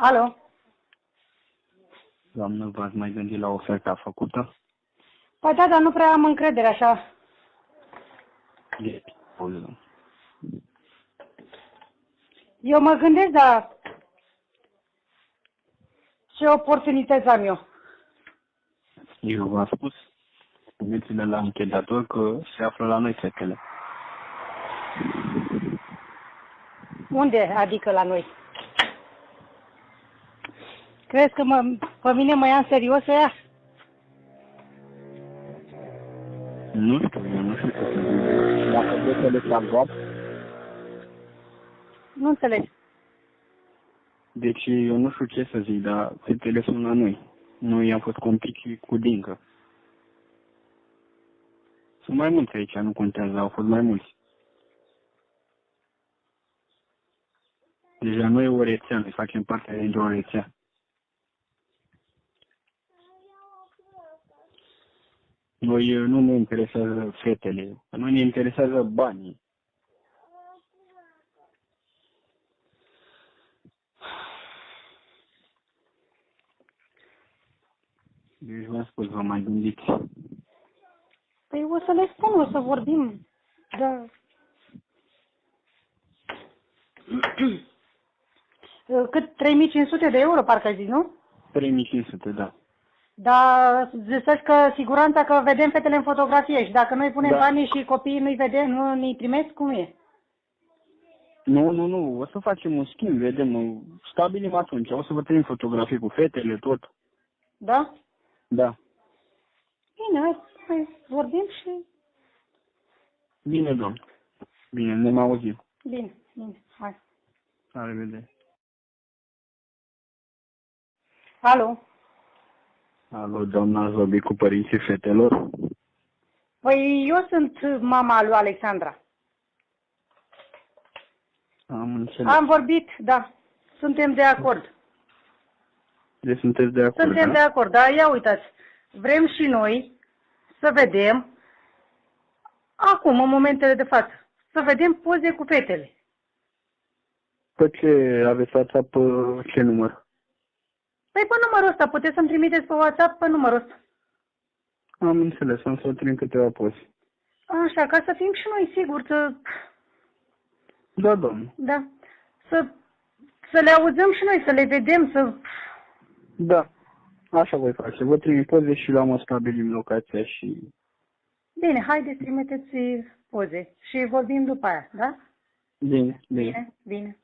Alo? Doamnă, v-ați mai gândit la oferta făcută? Păi da, dar nu prea am încredere așa. Eu mă gândesc, dar ce oportunități am eu? Eu v-am spus, spuneți-le la încheiator că se află la noi fetele. Unde? Adică la noi? Crezi că pe mine mă ia în serios ea? Nu știu, eu nu știu ce să zic. Dacă fetele s-ar luat, Nu înțeleg. deci eu nu știu ce să zic, dar fetele sunt la noi. Noi am fost complici cu Dincă. Sunt mai mulți aici, nu contează, au fost mai mulți. Deja noi o rețea, noi facem parte dintr-o rețea. Noi nu ne interesează fetele, noi ne interesează banii. Deci v-am spus, vă mai gândiți. Păi o să le spun, o să vorbim. Da. Cât? 3500 de euro, parcă ai zis, nu? 3500, da. Dar ziceți că siguranța că vedem fetele în fotografie și dacă noi punem Da. banii și copiii nu-i vedem, nu ne-i primesc, cum e? Nu, o să facem un schimb, vedem, stabilim atunci, o să vă trăim fotografii cu fetele, tot. Da? Da. Bine, hai vorbim și... Bine, domn. Bine, ne mai auzim. Bine, hai. La revedere. Alo? Alo, doamna, ați vorbit cu părinții fetelor? Păi eu sunt mama lui Alexandra. Am înțeles. Am vorbit, da. Suntem de acord. Deci sunteți de acord, Suntem da? de acord, dar ia uitați. Vrem și noi să vedem, acum, în momentele de față, să vedem poze cu fetele. Pe ce aveți WhatsApp, pe ce număr? Păi pe numărul ăsta, puteți să-mi trimiteți pe WhatsApp pe numărul ăsta. Am înțeles, am să vă trimit câteva poze. Așa, ca să fim și noi siguri să... Da, domnul. Da. Să le auzăm și noi, să le vedem, să... Da. Așa voi face. Vă trimit poze și la mă stabilim locația și... Bine, haideți, trimiteți poze și vorbim după aia, da? Bine. Bine.